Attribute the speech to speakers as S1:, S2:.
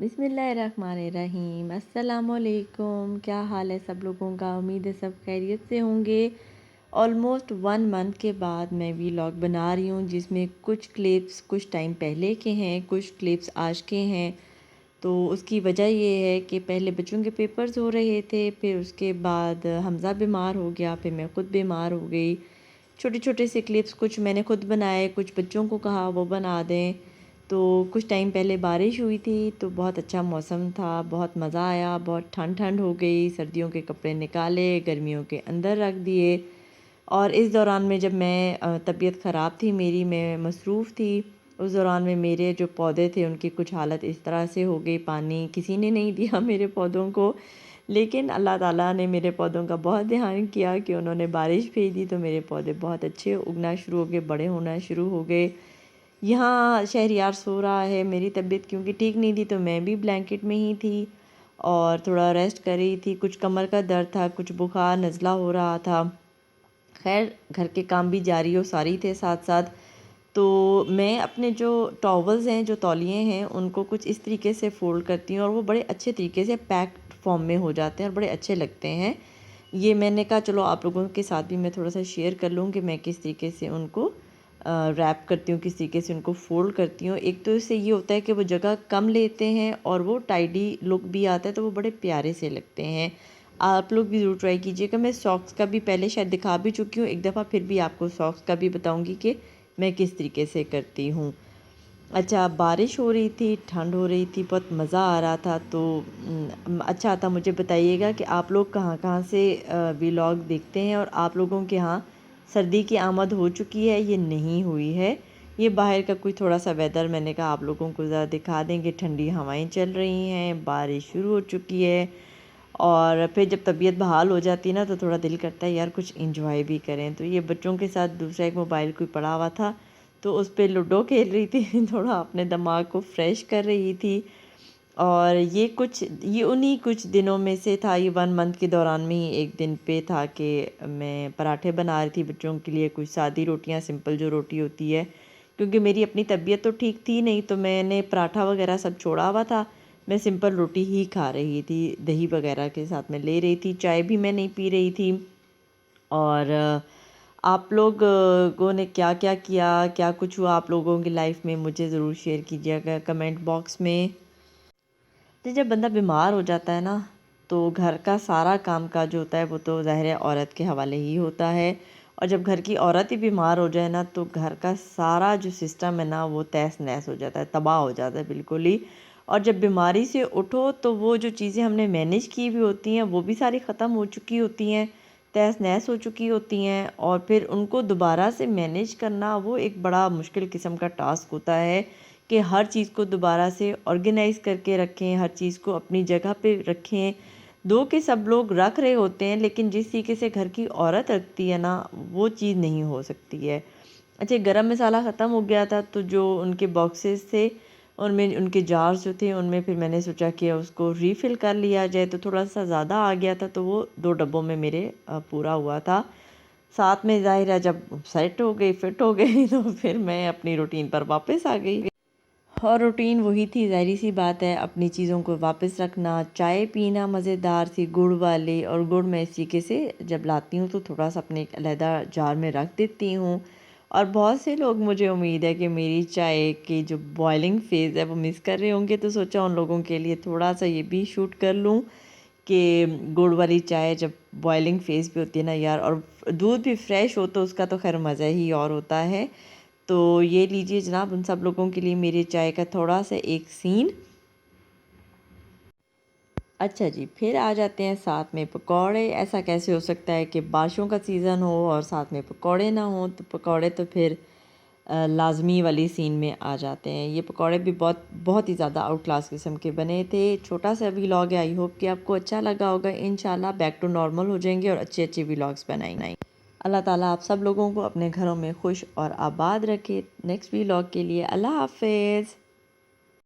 S1: बिस्मिल्लाहिर्रहमानिर्रहीम। अस्सलामुअलैकुम। क्या हाल है सब लोगों का? उम्मीद है सब खैरियत से होंगे। ऑलमोस्ट 1 मंथ के बाद मैं वीलॉग बना रही हूँ, जिसमें कुछ क्लिप्स कुछ टाइम पहले के हैं, कुछ क्लिप्स आज के हैं। तो उसकी वजह ये है कि पहले बच्चों के पेपर्स हो रहे थे, फिर उसके बाद हमज़ा बीमार हो गया, फिर मैं ख़ुद बीमार हो गई। छोटे छोटे से क्लिप्स कुछ मैंने ख़ुद बनाए, कुछ बच्चों को कहा वो बना दें। तो कुछ टाइम पहले बारिश हुई थी, तो बहुत अच्छा मौसम था, बहुत मज़ा आया, बहुत ठंड ठंड हो गई। सर्दियों के कपड़े निकाले, गर्मियों के अंदर रख दिए। और इस दौरान में जब मैं तबीयत ख़राब थी मेरी, मैं मसरूफ़ थी, उस दौरान में मेरे जो पौधे थे उनकी कुछ हालत इस तरह से हो गई, पानी किसी ने नहीं दिया मेरे पौधों को। लेकिन अल्लाह ताला ने मेरे पौधों का बहुत ध्यान किया कि उन्होंने बारिश भेज दी, तो मेरे पौधे बहुत अच्छे उगना शुरू हो गए, बड़े होना शुरू हो गए। यहाँ शहरियार सो रहा है। मेरी तबीयत क्योंकि ठीक नहीं थी, तो मैं भी ब्लैंकेट में ही थी और थोड़ा रेस्ट कर रही थी। कुछ कमर का दर्द था, कुछ बुखार नज़ला हो रहा था। खैर, घर के काम भी जारी और सारी थे साथ साथ। तो मैं अपने जो टॉवल्स हैं, जो तौलिए हैं, उनको कुछ इस तरीके से फ़ोल्ड करती हूँ और वो बड़े अच्छे तरीके से पैक्ड फॉर्म में हो जाते हैं और बड़े अच्छे लगते हैं। ये मैंने कहा चलो आप लोगों के साथ भी मैं थोड़ा सा शेयर कर लूँ कि मैं किस तरीके से उनको रैप करती हूँ, किस तरीके से उनको फ़ोल्ड करती हूँ। एक तो इससे ये होता है कि वो जगह कम लेते हैं और वो टाइडी लुक भी आता है, तो वो बड़े प्यारे से लगते हैं। आप लोग भी ज़रूर ट्राई कीजिएगा। मैं सॉक्स का भी पहले शायद दिखा भी चुकी हूँ एक दफ़ा, फिर भी आपको सॉक्स का भी बताऊँगी कि मैं किस तरीके से करती हूँ। अच्छा, बारिश हो रही थी, ठंड हो रही थी, बहुत मज़ा आ रहा था। तो अच्छा था। मुझे बताइएगा कि आप लोग कहाँ-कहाँ से व्लॉग देखते हैं और आप लोगों के यहाँ सर्दी की आमद हो चुकी है, ये नहीं हुई है। ये बाहर का कोई थोड़ा-सा वेदर मैंने कहा आप लोगों को ज़रा दिखा देंगे। ठंडी हवाएँ चल रही हैं, बारिश शुरू हो चुकी है और फिर जब तबीयत बहाल हो जाती है ना, तो थोड़ा दिल करता है यार कुछ एन्जॉय भी करें। तो ये बच्चों के साथ दूसरा एक मोबाइल कोई पड़ा हुआ था, तो उस पे लूडो खेल रही थी थोड़ा अपने दिमाग को फ्रेश कर रही थी। और ये उन्हीं कुछ दिनों में से था। ये 1 मंथ के दौरान में ही एक दिन पे था कि मैं पराठे बना रही थी बच्चों के लिए, कुछ सादी रोटियां, सिंपल जो रोटी होती है। क्योंकि मेरी अपनी तबीयत तो ठीक थी नहीं, तो मैंने पराठा वगैरह सब छोड़ा हुआ था। मैं सिंपल रोटी ही खा रही थी, दही वगैरह के साथ में ले रही थी, चाय भी मैं नहीं पी रही थी। और आप लोगों ने क्या-क्या किया, क्या कुछ हुआ आप लोगों की लाइफ में, मुझे ज़रूर शेयर कीजिएगा कमेंट बॉक्स में। तो जब बंदा बीमार हो जाता है ना, तो घर का सारा काम काज जो होता है वो तो ज़ाहिर है औरत के हवाले ही होता है। और जब घर की औरत ही बीमार हो जाए ना, तो घर का सारा जो सिस्टम है ना, वो तहस-नहस हो जाता है, तबाह हो जाता है बिल्कुल ही। और जब बीमारी से उठो, तो वो जो चीज़ें हमने मैनेज की हुई होती हैं, वो भी सारी ख़त्म हो चुकी होती हैं, तहस-नहस हो चुकी होती हैं। और फिर उनको दोबारा से मैनेज करना, वो एक बड़ा मुश्किल किस्म का टास्क होता है कि हर चीज़ को दोबारा से ऑर्गेनाइज़ करके रखें, हर चीज़ को अपनी जगह पे रखें। दो के सब लोग रख रहे होते हैं, लेकिन जिस तरीके से घर की औरत रखती है ना, वो चीज़ नहीं हो सकती है। अच्छा, गरम मसाला ख़त्म हो गया था, तो जो उनके बॉक्सेस थे, उनमें उनके जार्स जो थे, उनमें फिर मैंने सोचा कि उसको रीफ़िल कर लिया जाए। तो थोड़ा-सा ज़्यादा आ गया था, तो वो 2 डब्बों में मेरे पूरा हुआ था। साथ में ज़ाहिर है जब सेट हो गई, फिट हो गई तो फिर मैं अपनी रूटीन पर वापस आ गई। और रूटीन वही थी, ज़ाहिर-सी बात है, अपनी चीज़ों को वापस रखना, चाय पीना मज़ेदार सी गुड़ वाली। और गुड़ मैं इस तरीके से जब लाती हूँ तो थोड़ा-सा अपने एक अलहदा जार में रख देती हूँ। और बहुत से लोग, मुझे उम्मीद है कि मेरी चाय की जो बॉइलिंग फ़ेज़ है वो मिस कर रहे होंगे, तो सोचा उन लोगों के लिए थोड़ा-सा ये भी शूट कर लूँ कि गुड़ वाली चाय जब बॉइलिंग फ़ेज़ पे होती है ना यार, और दूध भी फ्रेश हो, तो उसका तो ख़ैर मज़ा ही और होता है। तो ये लीजिए जनाब, उन सब लोगों के लिए मेरी चाय का थोड़ा-सा एक सीन। अच्छा जी, फिर आ जाते हैं साथ में पकौड़े। ऐसा कैसे हो सकता है कि बारिशों का सीज़न हो और साथ में पकौड़े ना हों? तो पकौड़े तो फिर लाज़मी वाली सीन में आ जाते हैं। ये पकौड़े भी बहुत बहुत ही ज़्यादा आउट क्लास किस्म के बने थे। छोटा-सा व्लॉग है, आई होप कि आपको अच्छा लगा होगा। इंशाल्लाह बैक टू नॉर्मल हो जाएँगे और अच्छे-अच्छे व्लॉग्स बनाएँगे। अल्लाह ताला आप सब लोगों को अपने घरों में खुश और आबाद रखे। नेक्स्ट व्लॉग के लिए अल्लाह हाफ़िज़।